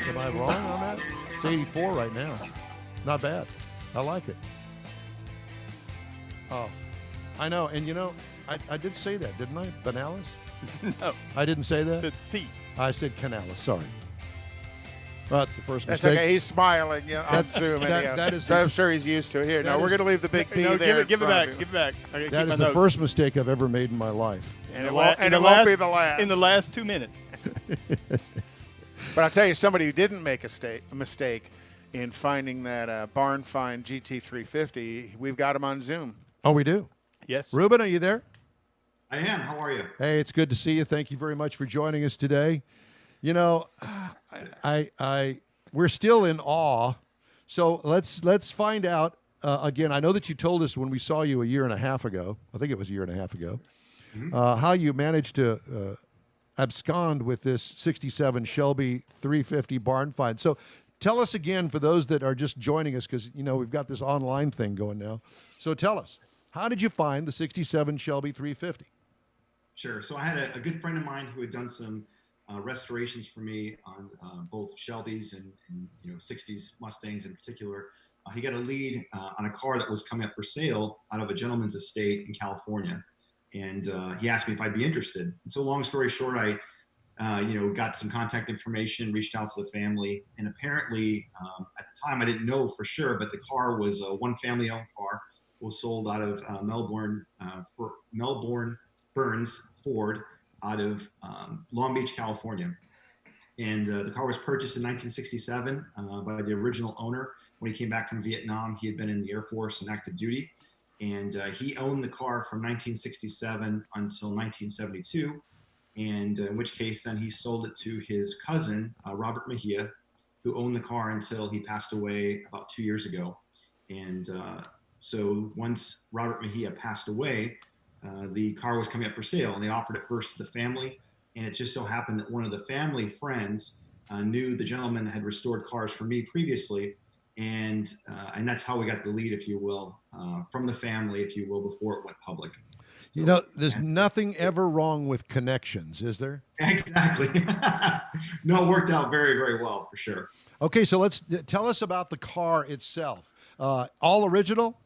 Am I wrong on that? It's 84 right now. Not bad. I like it. Oh, I know. And I did say that, didn't I? Banalis? No. I didn't say that? I said C. I said Canalis. Sorry. Well, that's the first That's mistake. okay. He's smiling on Zoom. So I'm sure he's used to it. Here, no, we're going to leave the big B there. Give it back. Give it back. That is the first mistake I've ever made in my life. And it won't be the last. In the last 2 minutes. But I'll tell you, somebody who didn't make a mistake in finding that barn find GT350, we've got him on Zoom. Oh, we do? Yes. Ruben, are you there? I am. How are you? Hey, it's good to see you. Thank you very much for joining us today. You know, we're still in awe. So let's find out again. I know that you told us when we saw you a year and a half ago. I think it was a year and a half ago. How you managed to abscond with this '67 Shelby 350 barn find. So tell us again for those that are just joining us, because we've got this online thing going now. So tell us, how did you find the '67 Shelby 350? Sure. So I had a good friend of mine who had done some restorations for me on both Shelbys and 60s Mustangs in particular. He got a lead on a car that was coming up for sale out of a gentleman's estate in California. And he asked me if I'd be interested. And so long story short, I got some contact information, reached out to the family. And apparently at the time, I didn't know for sure, but the car was a one family owned car, was sold out of Melbourne Burns Ford out of Long Beach, California. And the car was purchased in 1967 by the original owner. When he came back from Vietnam, he had been in the Air Force and active duty. And he owned the car from 1967 until 1972. And in which case then he sold it to his cousin, Robert Mejia, who owned the car until he passed away about 2 years ago. And so once Robert Mejia passed away, the car was coming up for sale, and they offered it first to the family. And it just so happened that one of the family friends knew the gentleman that had restored cars for me previously. And that's how we got the lead, if you will, from the family, if you will, before it went public. There's nothing ever wrong with connections, is there? Exactly. No, it worked out very, very well, for sure. Okay, so tell us about the car itself. All original?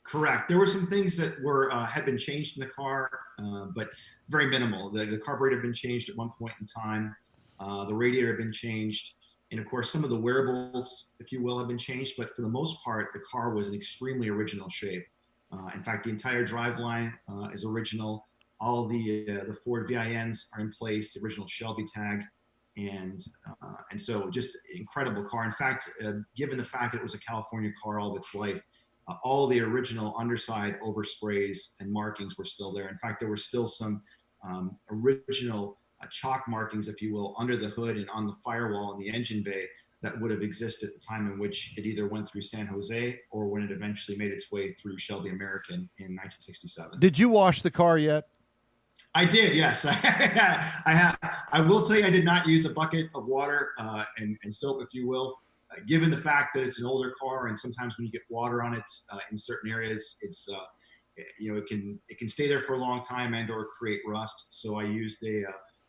Correct. There were some things that had been changed in the car, but very minimal. The carburetor had been changed at one point in time. The radiator had been changed. And of course, some of the wearables, if you will, have been changed. But for the most part, the car was in extremely original shape. In fact, the entire driveline is original. All the Ford VINs are in place, the original Shelby tag. And so just incredible car. In fact, given the fact that it was a California car all of its life, all the original underside oversprays and markings were still there. In fact, there were still some original chalk markings, if you will, under the hood and on the firewall in the engine bay that would have existed at the time in which it either went through San Jose or when it eventually made its way through Shelby American in 1967. Did you wash the car yet? I did, yes. I will tell you, I did not use a bucket of water and soap, if you will. Given the fact that it's an older car, and sometimes when you get water on it in certain areas, it's it can stay there for a long time and/or create rust. So I used a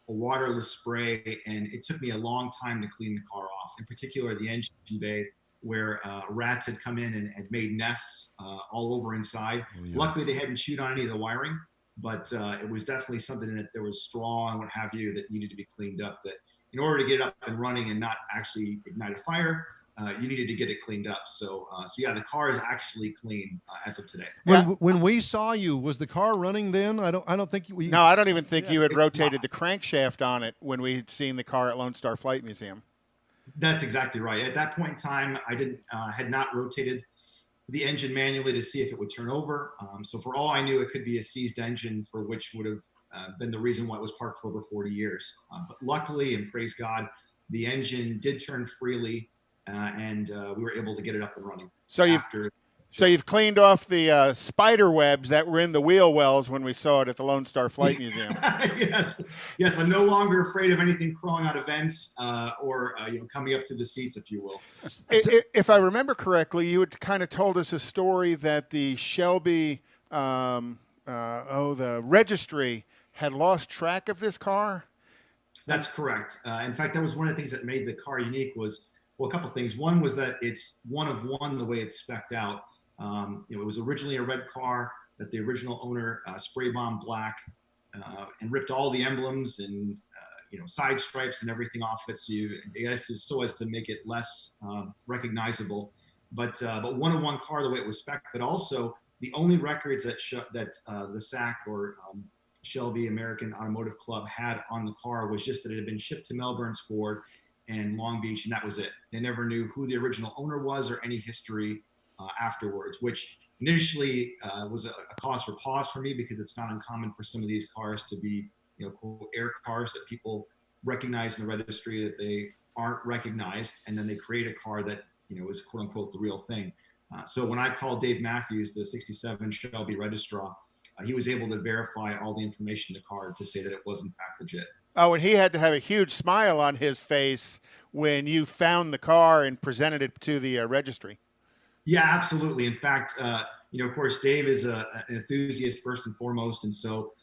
waterless spray, and it took me a long time to clean the car off. In particular, the engine bay, where rats had come in and had made nests all over inside. Oh, yeah. Luckily, they hadn't chewed on any of the wiring, but it was definitely something that there was straw and what have you that needed to be cleaned up. That in order to get it up and running and not actually ignite a fire, you needed to get it cleaned up. So yeah, the car is actually clean as of today. When we saw you, was the car running then? I don't think we. No, I don't even think you had rotated the crankshaft on it when we had seen the car at Lone Star Flight Museum. That's exactly right. At that point in time, I had not rotated the engine manually to see if it would turn over. So for all I knew, it could be a seized engine, for which would have been the reason why it was parked for over 40 years. But luckily, and praise God, the engine did turn freely, and we were able to get it up and running. So you've cleaned off the spider webs that were in the wheel wells when we saw it at the Lone Star Flight Museum. Yes. I'm no longer afraid of anything crawling out of vents or coming up to the seats, if you will. If I remember correctly, you had kind of told us a story that the Shelby, the registry had lost track of this car? That's correct. In fact, that was one of the things that made the car unique was, well, a couple of things. One was that it's one of one the way it's spec'd out. It was originally a red car that the original owner spray bombed black and ripped all the emblems and side stripes and everything off it. So so as to make it less recognizable. But one of one car the way it was spec'd, but also the only records that the SAC or Shelby American Automotive Club had on the car was just that it had been shipped to Melbourne's Ford and Long Beach, and that was it. They never knew who the original owner was or any history afterwards, which initially was a cause for pause for me because it's not uncommon for some of these cars to be, quote, air cars that people recognize in the registry that they aren't recognized, and then they create a car that is quote unquote the real thing. So when I called Dave Matthews, the '67 Shelby registrar, he was able to verify all the information in the car to say that it was in fact legit. Oh, and he had to have a huge smile on his face when you found the car and presented it to the registry. Yeah, absolutely. In fact, of course, Dave is an enthusiast first and foremost, and so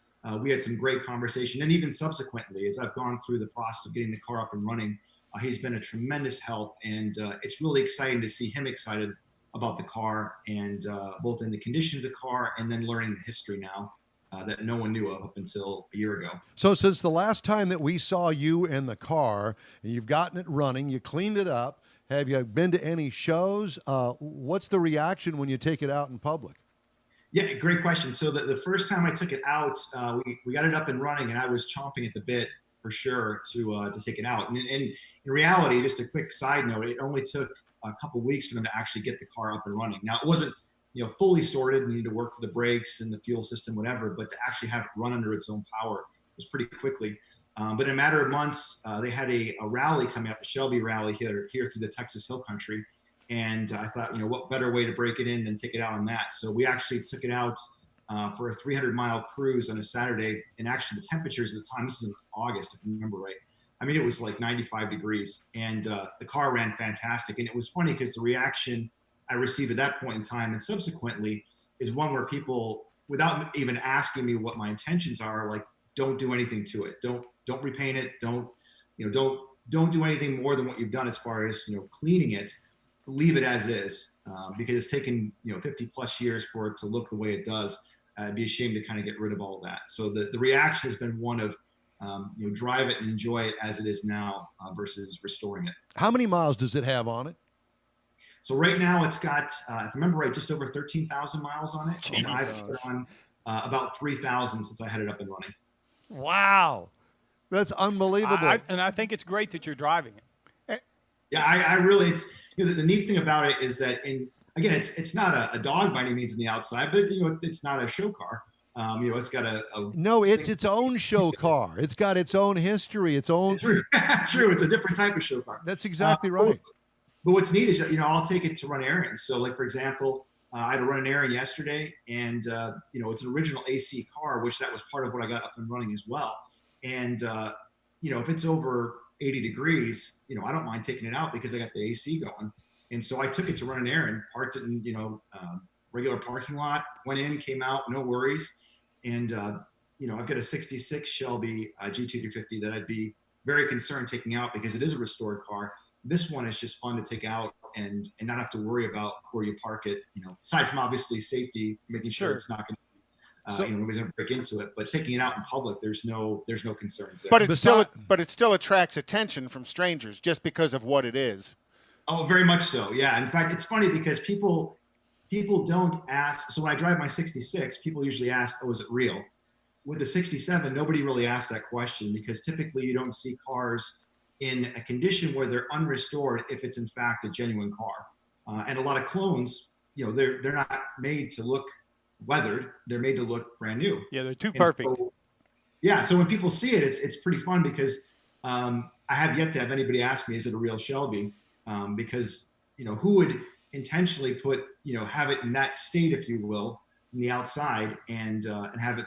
we had some great conversation. And even subsequently, as I've gone through the process of getting the car up and running, he's been a tremendous help, and it's really exciting to see him excited about the car, and both in the condition of the car and then learning the history now that no one knew of up until a year ago. So since the last time that we saw you in the car, and you've gotten it running, you cleaned it up, have you been to any shows? What's the reaction when you take it out in public? Yeah, great question. So the first time I took it out, we got it up and running, and I was chomping at the bit for sure to take it out. And in reality, just a quick side note, it only took a couple weeks for them to actually get the car up and running. Now, it wasn't fully sorted. We need to work to the brakes and the fuel system, whatever, but to actually have it run under its own power was pretty quickly. But in a matter of months, they had a rally coming up, the Shelby rally here through the Texas Hill Country. And I thought, what better way to break it in than take it out on that? So we actually took it out for a 300-mile cruise on a Saturday. And actually the temperatures at the time, this is in August, if I remember right, I mean, it was like 95 degrees, and the car ran fantastic. And it was funny because the reaction I received at that point in time and subsequently is one where people, without even asking me what my intentions are, like, don't do anything to it. Don't repaint it. Don't do anything more than what you've done as far as, cleaning it. Leave it as is, because it's taken, 50 plus years for it to look the way it does. I'd be ashamed to kind of get rid of all of that. So the reaction has been one of, drive it and enjoy it as it is now versus restoring it. How many miles does it have on it? So right now it's got, if I remember right, just over 13,000 miles on it. And I've put on about 3,000 since I had it up and running. Wow. That's unbelievable. I think it's great that you're driving it. Yeah, I really, it's, the neat thing about it is that again, it's not a dog by any means in the outside, but it's not a show car. It's got no, it's its own show car. It's got its own history, its own. True. It's a different type of show car. That's exactly right. But what's neat is that, I'll take it to run errands. So like, for example, I had to run an errand yesterday, and, it's an original AC car, which that was part of what I got up and running as well. And, if it's over 80 degrees, I don't mind taking it out because I got the AC going. And so I took it to run an errand, parked it in, regular parking lot, went in, came out, no worries. And, I've got a 66 Shelby GT350 that I'd be very concerned taking out because it is a restored car. This one is just fun to take out and not have to worry about where you park it, aside from obviously safety, making sure it's not going to nobody's going to break into it, but taking it out in public, there's no concerns there. But it still attracts attention from strangers just because of what it is. Oh, very much so. Yeah. In fact, it's funny because people don't ask. So when I drive my 66, people usually ask, "Oh, is it real?" With the 67, nobody really asks that question because typically you don't see cars in a condition where they're unrestored if it's in fact a genuine car. And a lot of clones, they're not made to look weathered, they're made to look brand new. Yeah, they're too perfect. So when people see it, it's pretty fun because I have yet to have anybody ask me, is it a real Shelby? Because who would intentionally put have it in that state, if you will, in the outside and have it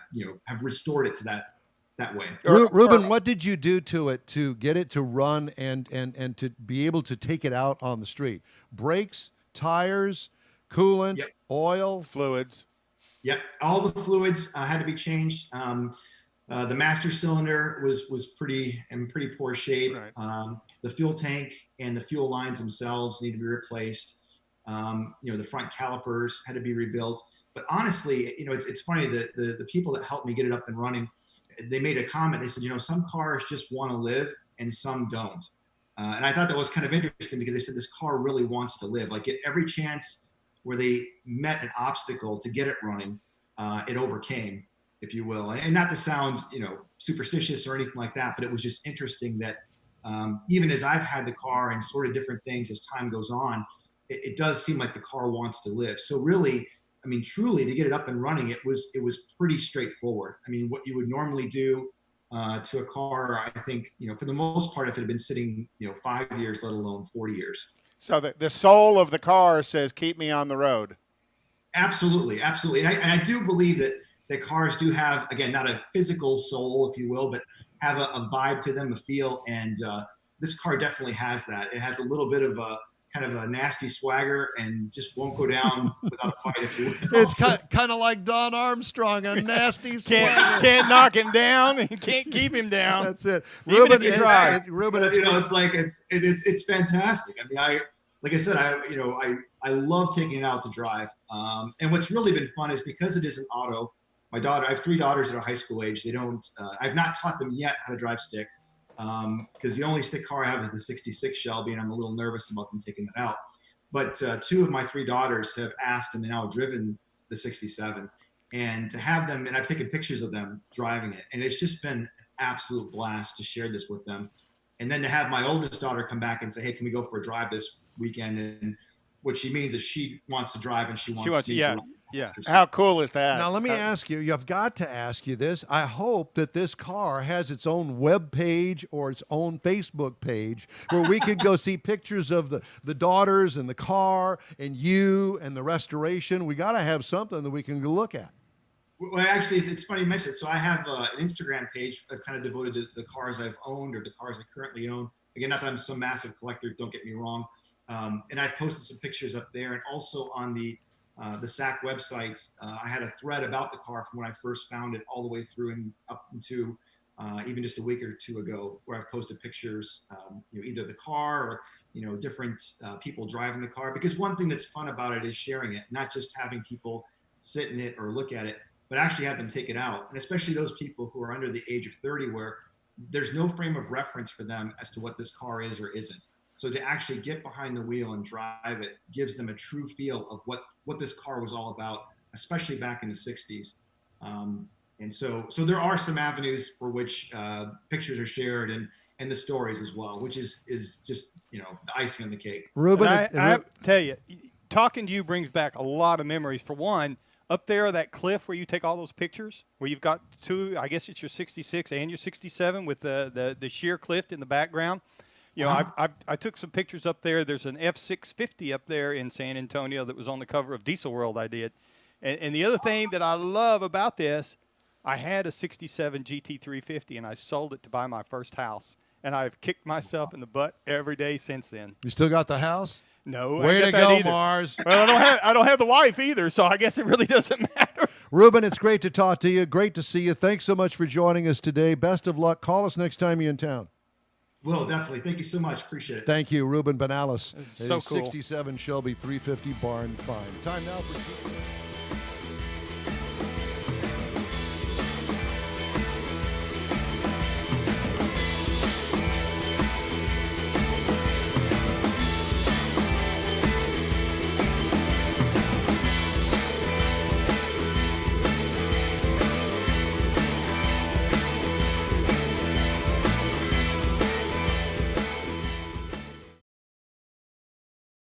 have restored it to that way. Ruben, what did you do to it to get it to run and to be able to take it out on the street? Brakes, tires, coolant, oil, fluids. Yep, all the fluids had to be changed. The master cylinder was pretty in pretty poor shape. Right. The fuel tank and the fuel lines themselves need to be replaced. The front calipers had to be rebuilt. But honestly, it's funny that the people that helped me get it up and running, they made a comment. They said, some cars just want to live and some don't. And I thought that was kind of interesting because they said this car really wants to live. Like, at every chance where they met an obstacle to get it running, it overcame, if you will. And not to sound, superstitious or anything like that, but it was just interesting that even as I've had the car and sort of different things as time goes on, it does seem like the car wants to live. So really, truly, to get it up and running, it was pretty straightforward. What you would normally do to a car, I think, for the most part, if it had been sitting, 5 years, let alone 40 years. So the soul of the car says, keep me on the road. Absolutely. Absolutely. And I do believe that cars do have, again, not a physical soul, if you will, but have a vibe to them, a feel. And this car definitely has that. It has a little bit of a kind of a nasty swagger and just won't go down without a fight, if you will. It's kind of like Don Armstrong, a nasty swagger. Can't knock him down and can't keep him down. That's it. Even if you try. Ruben, it's fantastic. Like I said, I love taking it out to drive. And what's really been fun is because it is an auto. I have 3 daughters that are high school age. I've not taught them yet how to drive stick. Because the only stick car I have is the 66 Shelby, and I'm a little nervous about them taking it out. But 2 of my 3 daughters have asked and now driven the 67. And to have them, and I've taken pictures of them driving it, and it's just been an absolute blast to share this with them. And then to have my oldest daughter come back and say, hey, can we go for a drive this weekend? And what she means is she wants to drive and she wants to yeah. How cool is that? Now, let me ask you, you've got to ask you this. I hope that this car has its own web page or its own Facebook page where we could go see pictures of the daughters and the car and you and the restoration. We got to have something that we can go look at. Well, actually, it's funny you mentioned it. So I have an Instagram page kind of devoted to the cars I've owned or the cars I currently own. Again, not that I'm some massive collector, don't get me wrong. And I've posted some pictures up there, and also on the SAC website, I had a thread about the car from when I first found it all the way through and up into even just a week or 2 ago, where I've posted pictures, either the car or different people driving the car. Because one thing that's fun about it is sharing it, not just having people sit in it or look at it, but actually have them take it out. And especially those people who are under the age of 30, where there's no frame of reference for them as to what this car is or isn't. So to actually get behind the wheel and drive it gives them a true feel of what this car was all about, especially back in the 60s. And so there are some avenues for which pictures are shared and the stories as well, which is just, the icing on the cake. Ruben, I tell you, talking to you brings back a lot of memories. For one, up there, that cliff where you take all those pictures, where you've got 2, I guess it's your 66 and your 67 with the sheer cliff in the background. I took some pictures up there. There's an F650 up there in San Antonio that was on the cover of Diesel World I did. And the other thing that I love about this, I had a 67 GT350, and I sold it to buy my first house. And I've kicked myself in the butt every day since then. You still got the house? No. Way to go, Mars. Well, I don't have the wife either, so I guess it really doesn't matter. Ruben, it's great to talk to you. Great to see you. Thanks so much for joining us today. Best of luck. Call us next time you're in town. Will, definitely. Thank you so much. Appreciate it. Thank you, Ruben Benalis. So cool. 67 Shelby 350 barn find. Time now for